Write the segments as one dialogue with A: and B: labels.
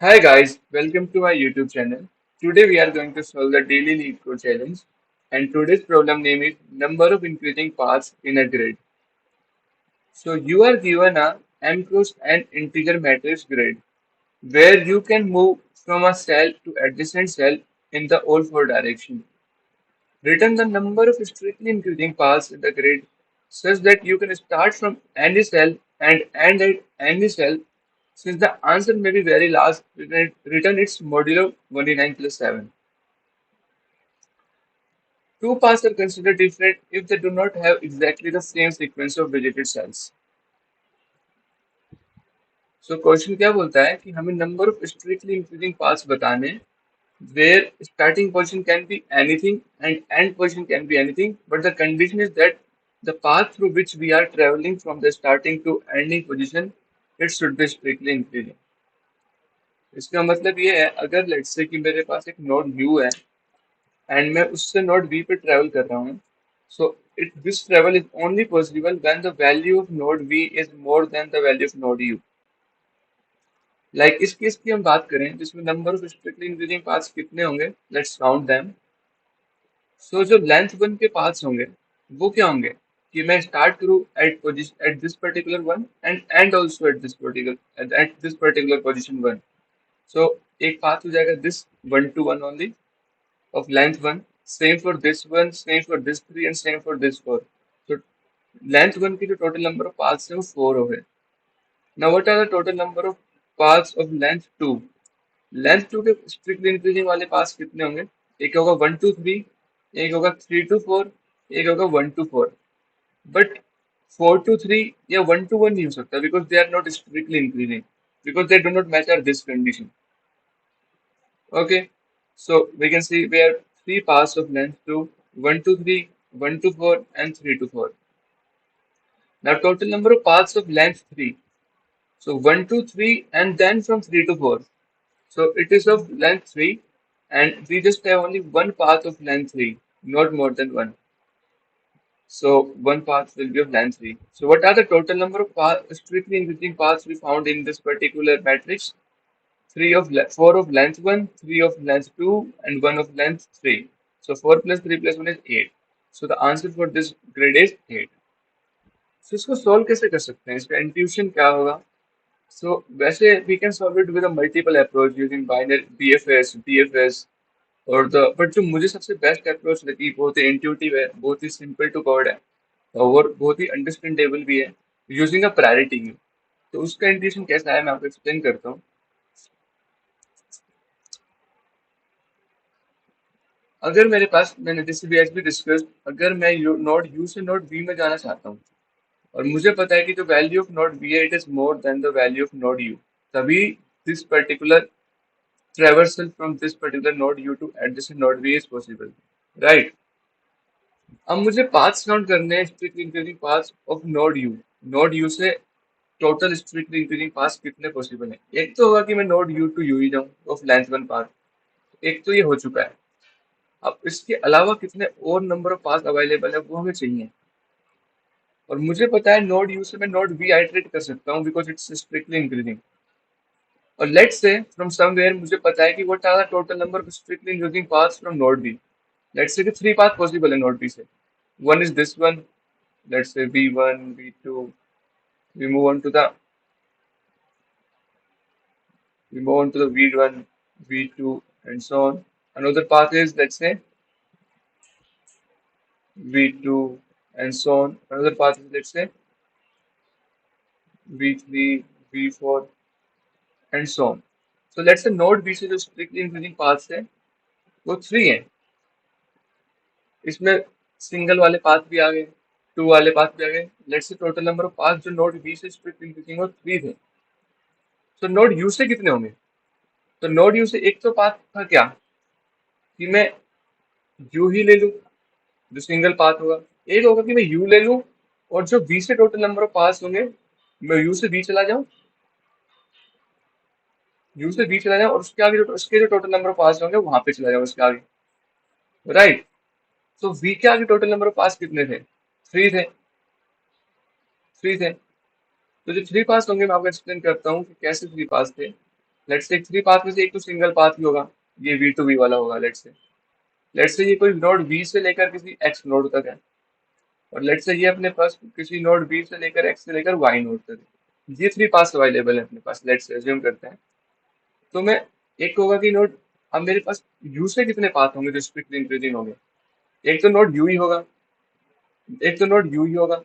A: Hi guys, welcome to my YouTube channel. Today we are going to solve the daily Leetcode challenge, and today's problem name is number of increasing paths in a grid. So you are given a m cross n integer matrix grid where you can move from a cell to adjacent cell in the all four directions. Return the number of strictly increasing paths in the grid such that you can start from any cell and end at any cell. Since the answer may be very large, return its modulo 189 plus 7. Two paths are considered different if they do not have exactly the same sequence of visited cells. So question क्या बोलता है कि हमें number of strictly increasing paths बताने where starting position can be anything and end position can be anything, but the condition is that the path through which we are traveling from the starting to ending position, it should be strictly increasing. इसका मतलब ये है, अगर let's say कि मेरे पास एक node U है and मैं उससे नोड V पे ट्रेवल कर रहा हूँ, so it this travel is only possible when the value of node V is more than the value of node U. Like इस केस की हम बात करें जिसमें number of strictly increasing paths कितने होंगे, लेट्स काउंट देम. सो जो length one के पाथ्स होंगे वो क्या होंगे कि मैं स्टार्ट करूँ at position at this particular one and and also at this particular position one. So एक पाथ हो जाएगा this one to one only of length one. Same for this one, same for this three and same for this four. तो length one की जो total number of paths है वो four हो गए. Now what are the total number of paths of length two. Length two के strictly increasing वाले paths कितने होंगे? एक होगा वन टू थ्री, एक होगा थ्री टू फोर, एक होगा one two four. But four two three या वन टू वन नहीं हो सकता because they are not strictly increasing, because they do not match are this condition. Okay, so we can see वे are three paths of length two, one two three, one two four and three two four. Now total number of paths of length three, so 1 2 3 and then from 3 to 4. So it is of length 3 and we just have only one path of length 3, not more than one. So one path will be of length 3. So what are the total number of strictly increasing paths we found in this particular matrix? 4 of length 1, 3 of length 2 and 1 of length 3. So 4 plus 3 plus 1 is 8. So the answer for this grid is 8. So इसको solve कैसे कर सकते हैं? इसका intuition क्या होगा? So वैसे we can solve it with a multiple approach using binary BFS, DFS और but जो मुझे सबसे बेस्ट अप्रोच लगी, बहुत ही इंट्यूटिव है, बहुत ही सिंपल टू कोड है और बहुत ही अंडरस्टैंडेबल भी है, यूजिंग अ प्रायोरिटी क्यू. तो उसका इंट्यूशन कैसा है मैं आपको एक्सप्लेन करता हूँ. अगर मेरे पास, मैंने जैसे भी एज भी डिस्कस, अगर मैं नोड यू से नोड वी में जाना चाहता हूँ और मुझे पता है कि जो वैल्यू ऑफ नोड वी है it is more than the value of node U, तभी this particular traversal from this particular node u to adjacent node v is possible, right? अब मुझे पाथ्स काउंट करने हैं, strictly increasing paths of node you. Node you से total strictly increasing paths कितने possible हैं? एक तो होगा कि मैं नोड यू टू यू ही जाऊं ऑफ लेंथ वन पाथ, एक तो ये हो चुका है. अब इसके अलावा कितने और नंबर ऑफ पाथ अवेलेबल है वो हमें चाहिए, और मुझे पता है नोड यू से मैं नोड वी आइटरेट कर सकता हूँ बिकॉज इट्स स्ट्रिक्टली इंक्रीजिंग. और लेट्स से फ्रॉम समवेयर मुझे पता है कि what are the total number of strictly increasing paths from node V. Let's say कि थ्री पाथ पॉसिबल है नोड वी से. One is this one, let's say v1 v2, we move on to the we move on to the v1 v2 and so on. Another path is, let's say, v2 and so on. Another path is, let's say, v3 v4 and so on. So let's say node v से जो strictly increasing paths है वो three है. इसमें single वाले path भी आ गए, to वाले पाथ भी आ गए. Let's say total number of path जो नोड वी से स्ट्रिक्टली इंक्रीजिंग वो थ्री थे. तो नोड यू से कितने होंगे? तो नोड यू से एक तो पाथ था क्या कि मैं यू ही ले लूं, जो सिंगल पाथ होगा. एक होगा कि मैं यू ले लूं और जो वी से टोटल नंबर ऑफ पाथ्स होंगे मैं यू से वी चला जाऊं, यू से वी चला जाऊं और उसके आगे जो उसके जो टोटल नंबर ऑफ पाथ्स होंगे वहां पे चला जाऊं उसके आगे, राइट? तो वी के आगे टोटल नंबर ऑफ पाथ्स कितने थे? थ्री थे, थ्री थे. तो जो थ्री पाथ्स होंगे मैं आपको एक्सप्लेन करता हूँ कि कैसे थ्री पाथ्स थे. लेट्स से 3 पाथ में से एक तो सिंगल पाथ ही होगा, ये वी टू वी वाला होगा। लेट्स से ये कोई नोड वी से लेकर किसी एक्स नोड तक है, और लेट्स से ये अपने पास किसी नोड बी से लेकर एक्स से लेकर वाई नोड तक है। ये 3 पाथ्स अवेलेबल है अपने पास, लेट्स से अज्यूम करते हैं। तो मैं, एक होगा कि नोड, अब मेरे पास यू से कितने पाथ होंगे जो स्ट्रिक्टली इंक्रीजिंग होंगे? एक तो नोड यू ही होगा, एक तो नोड यू ही होगा,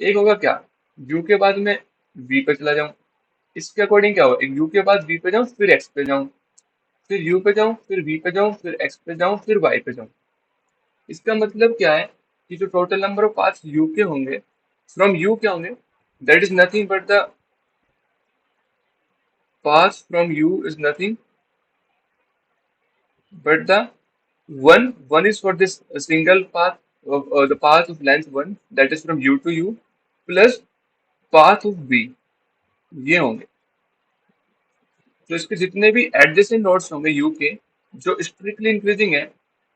A: एक होगा क्या, यू के बाद मैं वी पे चला जाऊं। इसके अकॉर्डिंग क्या होगा, एक यू के बाद वी पे जाऊं, फिर एक्स पे जाऊं, फिर यू पे जाऊं, फिर वी पे जाऊं, फिर एक्स पे जाऊं, फिर वाई पे जाऊं। इसका मतलब क्या है कि जो total number of paths you के होंगे फ्रॉम यू क्या होंगे, that is nothing but the path from u is nothing but the one is for this single path of the path of length 1, that is from u to u, plus path of v, ये होंगे। तो इसके जितने भी adjacent nodes होंगे u के जो strictly increasing है,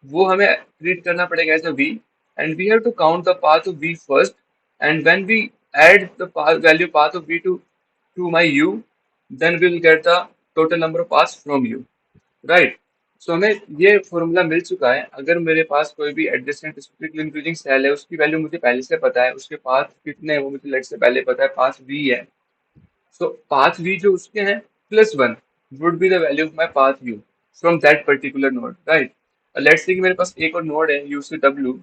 A: वो हमें ट्रीट करना पड़ेगा as a v, and we have to count the path of v first, and when we add the value path of v to my u, then we will get the total number of paths from u, right? सो हमें ये formula मिल चुका है। अगर मेरे पास कोई भी adjacent strictly increasing cell है, उसकी वैल्यू मुझे पहले से पता है, उसके पाथ कितने हैं वो मुझे लेट से पहले पता है, पाथ v है। सो पाथ v जो उसके हैं plus one would be the value of my path u from that particular node, right? Let's say कि मेरे पास एक और नोड है u से w,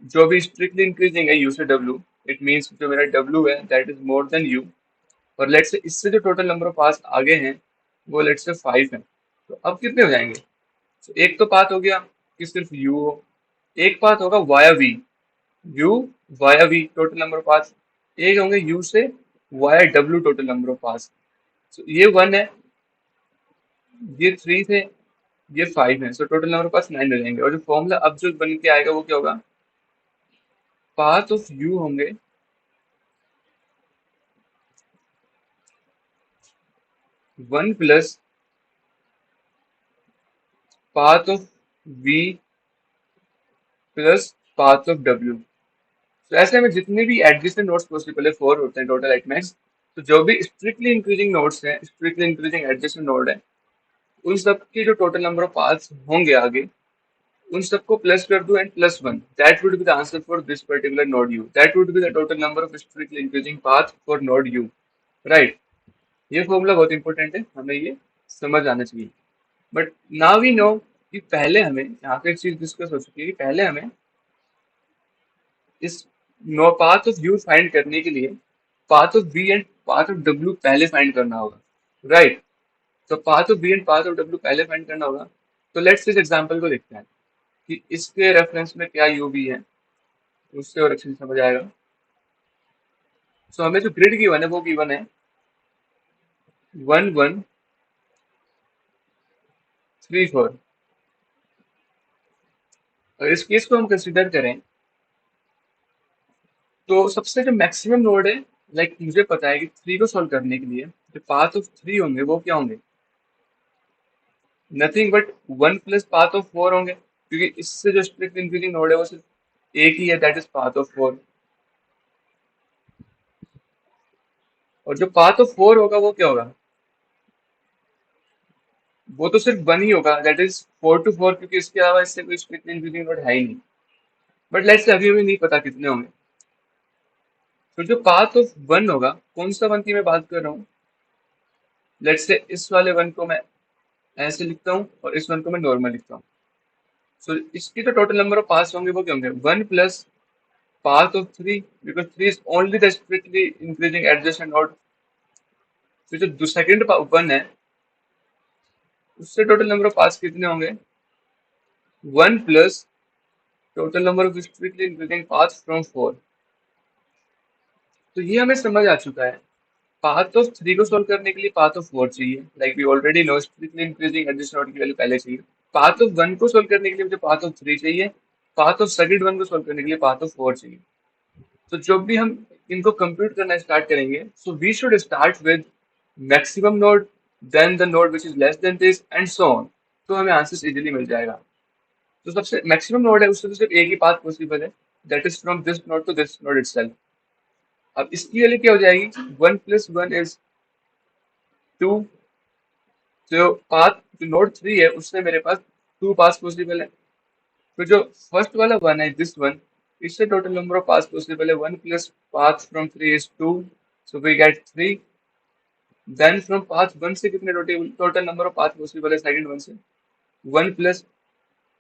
A: जो भी स्ट्रिक्टली इंक्रीजिंग है u से w, इट मीन्स जो मेरा w है that is more then u, और लेट्स से इससे जो टोटल नंबर ऑफ पाथ्स आगे हैं वो लेट्स से 5 है। तो अब कितने हो जाएंगे? तो एक तो पाथ हो गया कि सिर्फ u हो, एक पाथ होगा via v, u via v total number of paths, एक होंगे u से via w total number of paths. तो ये 1 है, ये 3 थे, ये 5 है, so total number of paths 9 हो जाएंगे। और जो फॉर्मूला अब जो बन के आएगा वो क्या होगा, पाथ ऑफ u होंगे 1 plus path of v plus path of w। तो ऐसे में जितने भी एडजेसेंट नोड्स पॉसिबल है 4 होते हैं टोटल एट मैक्स। तो जो भी स्ट्रिक्टली इंक्रीजिंग नोड्स हैं, स्ट्रिक्टली इंक्रीजिंग एडजेसेंट नोड है, उन सब के जो टोटल नंबर ऑफ पाथ्स होंगे आगे, उन सबको प्लस कर दो and plus one, that would be the answer for this particular node you, that would be the total number of strictly increasing path for node you, right? ये formula बहुत important है, हमें ये समझ आना चाहिए। बट नाउ वी नो कि पहले हमें यहाँ पे एक चीज डिस्कस हो चुकी है कि पहले हमें इस नो पाथ ऑफ यू फाइंड करने के लिए path of B and path of W पहले फाइंड करना होगा, राइट? तो path of B and path of W पहले फाइंड करना होगा। तो लेट्स इस एग्जांपल को देखते हैं कि इसके रेफरेंस में क्या यू बी है, उससे और अच्छे से समझ आएगा। सो हमें जो ग्रिड गिवन है वो गिवन है 1 1 3 4। और इस केस को हम कंसिडर करें तो सबसे जो मैक्सिमम नोड है, लाइक मुझे पता है कि 3 को सॉल्व करने के लिए जो पाथ ऑफ 3 होंगे वो क्या होंगे, nothing but 1 plus path of 4 होंगे, क्योंकि इससे जो स्ट्रिक्ट इंक्रीजिंग नोड है वो सिर्फ एक ही है, दैट इज पाथ ऑफ 4। और जो पाथ ऑफ 4 होगा वो क्या होगा, वो तो सिर्फ 1 ही होगा, दैट इज 4 टू 4, क्योंकि इसके अलावा इससे कोई स्ट्रिक्ट इंक्रीजिंग नोड है ही नहीं। बट लेट्स से अभी नहीं पता कितने होंगे। तो जो पाथ ऑफ 1 होगा, कौन सा 1 की मैं बात कर रहा हूँ, लेट्स से इस वाले 1 को मैं ऐसे लिखता हूँ और इस 1 को मैं नॉर्मल लिखता हूँ। सो इसकी तो टोटल नंबर ऑफ पाथ्स होंगे वो क्या होंगे, 1 plus path of 3, because 3 is only the strictly increasing adjacent node। तो जो सेकंड वन है उससे टोटल नंबर ऑफ पाथ्स कितने होंगे, 1 plus total number of strictly increasing paths from 4। तो ये हमें समझ आ चुका है। पाथ ऑफ 3 को सोल्व करने के लिए पाथ ऑफ 4 चाहिए, like we already know strictly increasing adjacent node की वैल्यू पहले चाहिए। पाथ ऑफ 1 को सोल्व करने के लिए मुझे पाथ ऑफ 3 चाहिए, पाथ ऑफ सेकंड 1 को सोल्व करने के लिए पाथ ऑफ 4 चाहिए। तो जब भी हम इनको कंप्यूट करना स्टार्ट करेंगे, so we should start with maximum node, then the node which is less than this and so on. तो हमें आंसर इजीली मिल जाएगा। तो सबसे मैक्सिमम नोड है उससे तो सिर्फ एक ही पाथ पॉसिबल है, that is from this node to this node itself. अब इसकी वैल्यू क्या हो जाएगी, 1 प्लस 1 इज टू, जो पाथ जो नोड 3 है उससे मेरे पास टू पास पॉसिबल है। तो जो फर्स्ट वाला वन है, दिस वन, इससे total number of paths possible है one plus path from three is two, so we get three. Then from path one से कितने total total number of path possible है सेकंड वन से, one plus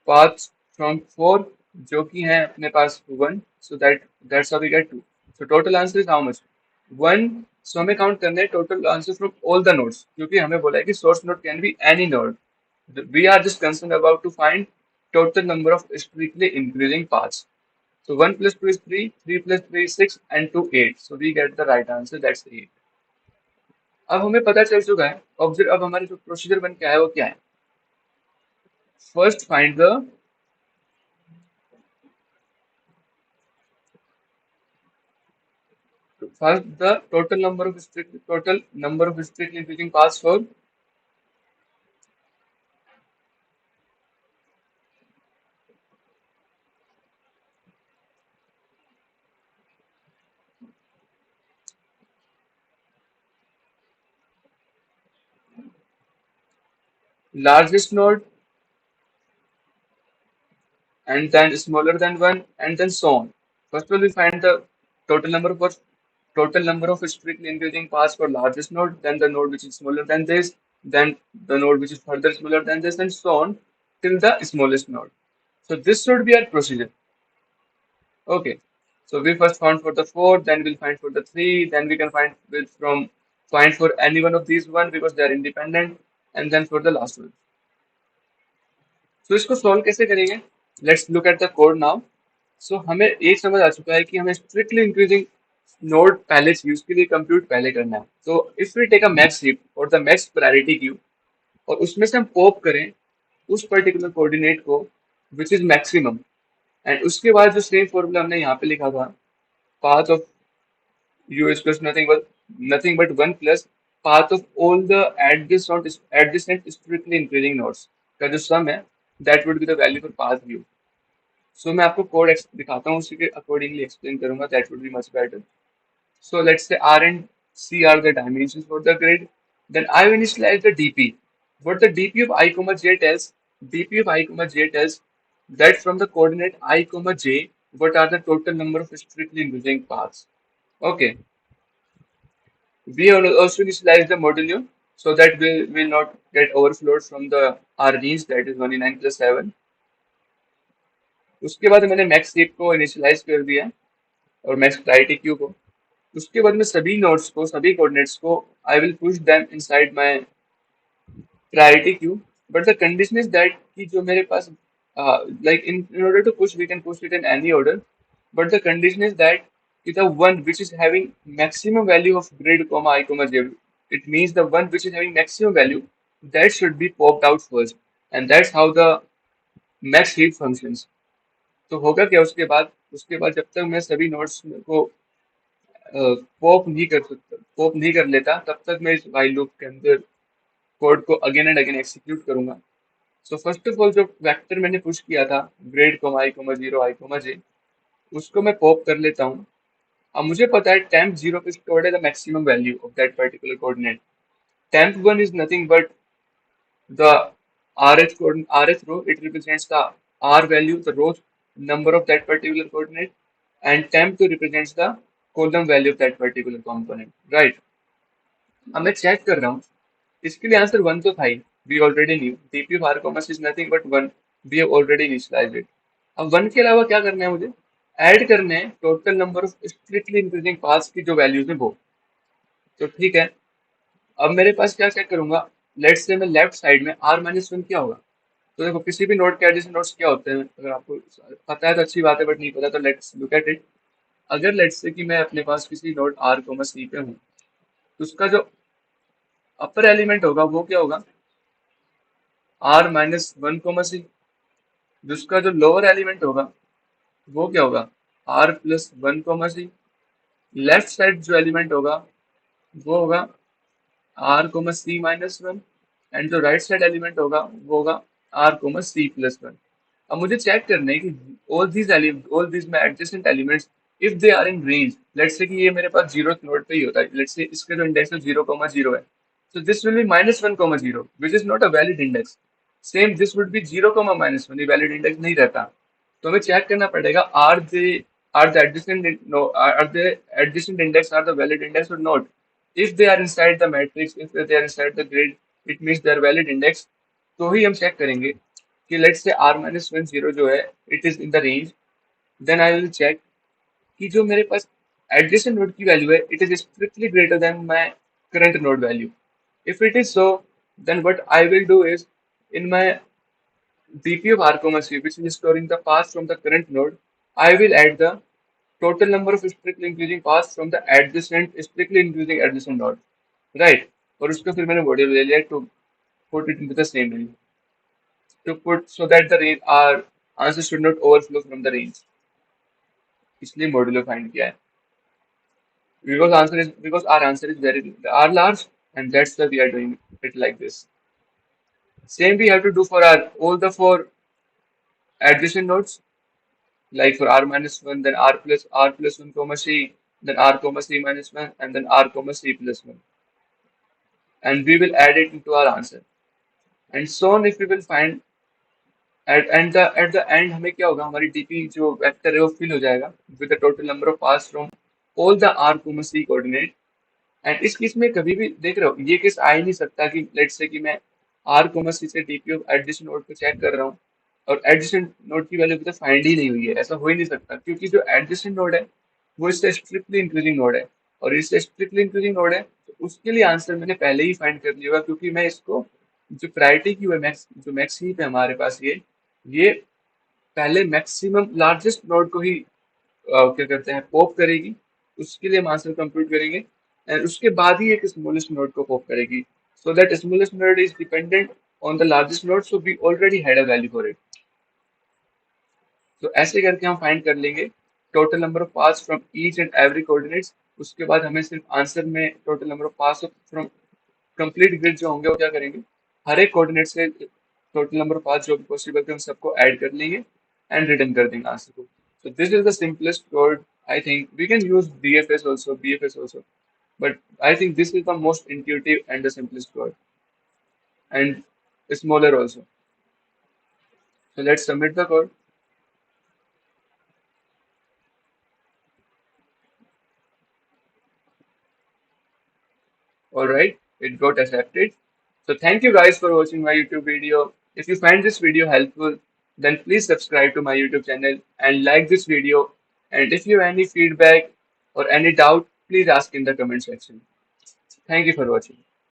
A: path from four, जो कि है अपने पास one, so that's how we get two. So total answer is how much, one. So हमें काउंट करना है total answer from all the nodes, क्योंकि हमें बोला है कि source node can be any node. We are just concerned about to find total number of strictly increasing paths. So 1 plus 2 is 3, 3 plus 3 is 6, and 2 8. So we get the right answer, that's 8. अब हमें पता चल चुका है observe, अब हमारे जो procedure बन के आया वो क्या है। First find the total number of strictly increasing paths for largest node, and then smaller than one, and then so on. First we'll find the total number of total number of strictly increasing paths for largest node, then the node which is smaller than this, then the node which is further smaller than this, and so on till the smallest node. So this should be our procedure. Okay. So we first found for the four, then we'll find for the three, then we can find with from find for any one of these one because they are independent, and then for the last one. तो इसको solve कैसे करेंगे, let's look at the code now. So हमें एक समझ आ चुका है कि हमें स्ट्रिक्टली इंक्रीजिंग नोड पहले चाहिए, उसके लिए कंप्यूट पहले करना है। तो if we take a max heap और द मैक्स प्रायोरिटी क्यू, और उसमें से हम पॉप करें उस पर्टिकुलर कोऑर्डिनेट को विच इज मैक्सिमम, एंड उसके बाद जो सेम फॉर्मूला हमने यहाँ पे लिखा था, path of u is equals to nothing but 1 plus path of all the adjacent strictly increasing nodes का जो sum है, that would be the value for path u. So मैं आपको कोड दिखाता हूँ, उसी के अकॉर्डिंगली एक्सप्लेन करूंगा, that would be much better. So let's say R and C are the dimensions for the grid. Then I will initialize the dp. What the dp of I comma j tells, dp of I comma j tells that from the coordinate I comma j, what are the total number of strictly increasing paths. Okay. We will also initialize the modulo so that we will not get overflowed from the R range, that is 1 plus 7. उसके बाद मैंने max shape को initialise कर दिया और max priority Q को। उसके बाद मैं सभी नोड्स को, सभी कोऑर्डिनेट्स को I will push them inside my priority queue, but the condition is that कि जो मेरे पास like in order to push, we can push it in any order, but the condition is that the one which is having maximum value of grid comma I comma j, it means the one which is having maximum value, that should be popped out first, and that's how the max heap functions. तो होगा क्या उसके बाद जब तक मैं सभी nodes को पॉप नहीं कर लेता, तब तक मैं इस while लूप के अंदर कोड को अगेन एंड अगेन एक्सिक्यूट करूंगा। सो फर्स्ट ऑफ ऑल जो वेक्टर मैंने पुश किया था, grid comma I comma zero I comma J, उसको मैं पॉप कर लेता हूँ। अब मुझे पता है टेम्प जीरो पे स्टोर्ड है the maximum value of that particular coordinate. Temp one is nothing but the rth row, it represents the r value, the row number of that particular coordinate, and temp 2 represents the column value of that particular component, right? अब मैं check कर रहा हूँ, इसके लिए answer one तो था ही, we already knew dp of r comma is nothing but 1, we have already initialized it. अब वन के अलावा क्या करना है, मुझे ऐड करने हैं total number of strictly increasing paths की जो वैल्यूज है वो। तो ठीक है, अब मेरे पास क्या चेक करूंगा, लेट्स से मैं लेफ्ट साइड में r माइनस वन क्या होगा। तो देखो किसी भी नोड के एडजेसेंट नोड्स क्या होते हैं, अगर आपको पता है तो अच्छी बात है, बट नहीं पता तो लेट्स लुक एट इट। अगर लेट्स से कि मैं अपने पास किसी नोड r कोमा सी पे हूँ, तो उसका जो अपर एलिमेंट होगा वो क्या होगा, r minus one comma C. जिसका जो लोअर एलिमेंट होगा वो क्या होगा, r plus one comma C. Left side जो एलिमेंट होगा वो होगा r comma C minus one, and जो राइट साइड एलिमेंट होगा वो होगा r comma C plus one. अब मुझे चेक करना है कि all these my adjacent elements, if they are in range, let's say कि ये मेरे पास जीरो नोड पे ही होता है, लेट्स से इसके जो इंडेक्स है जीरो कोमा जीरो है, So this will be minus 1 comma 0, which is not a valid index. Same, this would be 0 comma minus 1, ये valid index नहीं रहता. तो हमें check करना पड़ेगा, are the adjacent index are the valid index or not. If they are inside the matrix, if they are inside the grid, it means they are valid index. तो ही हम check करेंगे कि let's say r minus 1 0 जो है, it is in the range. Then I will check कि जो मेरे पास adjacent node की value है, it is strictly greater than my current node value. If it is so, then what I will do is, in my DP of r comma c, which is storing the path from the current node, I will add the total number of strictly increasing paths from the adjacent strictly increasing adjacent node, right? और उसको फिर मैंने module ले लिया to put it into the same range, to put so that the range our answer should not overflow from the range. इसलिए modulo find किया है, because our answer is very are large, and that's why we are doing it like this. Same we have to do for our all the four adjacent nodes, like for r minus 1, then r plus 1 comma c, then r comma c minus 1, and then r comma c plus 1. And we will add it into our answer. And so on, if we will find at the end हमें क्या होगा, हमारी dp जो vector है वो fill हो जाएगा with the total number of paths from all the r comma c coordinate. And इस केस में कभी भी देख रहे हो, ये केस आ ही नहीं सकता कि लेट्स से कि मैं आर कोमा सी से डीपी ऑफ एडजेसेंट नोड को चेक कर रहा हूँ और एडजेसेंट नोड की वैल्यू अभी तक फाइंड ही नहीं हुई है. ऐसा हो ही नहीं सकता, क्योंकि जो एडजेसेंट नोड है वो इससे स्ट्रिक्टली इंक्रीजिंग नोड है, और इससे स्ट्रिक्टली इंक्रीजिंग नोड है, तो उसके लिए आंसर मैंने पहले ही फाइंड कर लिया होगा, क्योंकि मैं इसको जो प्रायोरिटी की हुई जो मैक्स हीप है हमारे पास, ये पहले मैक्सिमम लार्जेस्ट नोड को ही क्या करते हैं पॉप करेगी, उसके लिए हम आंसर कंप्यूट करेंगे, एंड उसके बाद ही एक स्मॉलेस्ट नोड को पॉप करेगी, so that smallest node is dependent on the largest node, so we already had a value for it. तो ऐसे करके हम फाइंड कर लेंगे total number of paths from each and every coordinates. उसके बाद हमें सिर्फ आंसर में total number of paths from complete grid जो होंगे वो क्या करेंगे, हर एक कोऑर्डिनेट से टोटल नंबर ऑफ पाथ्स जो भी पॉसिबल थे उन सबको ऐड कर लेंगे एंड रिटर्न कर देंगे आंसर को. So this is the simplest code. I think we can use BFS also, but I think this is the most intuitive and the simplest code, and smaller also. So let's submit the code. All right, it got accepted. So thank you guys for watching my YouTube video. If you find this video helpful, then please subscribe to my YouTube channel and like this video. And if you have any feedback or any doubt, please ask in the comment section. Thank you for watching.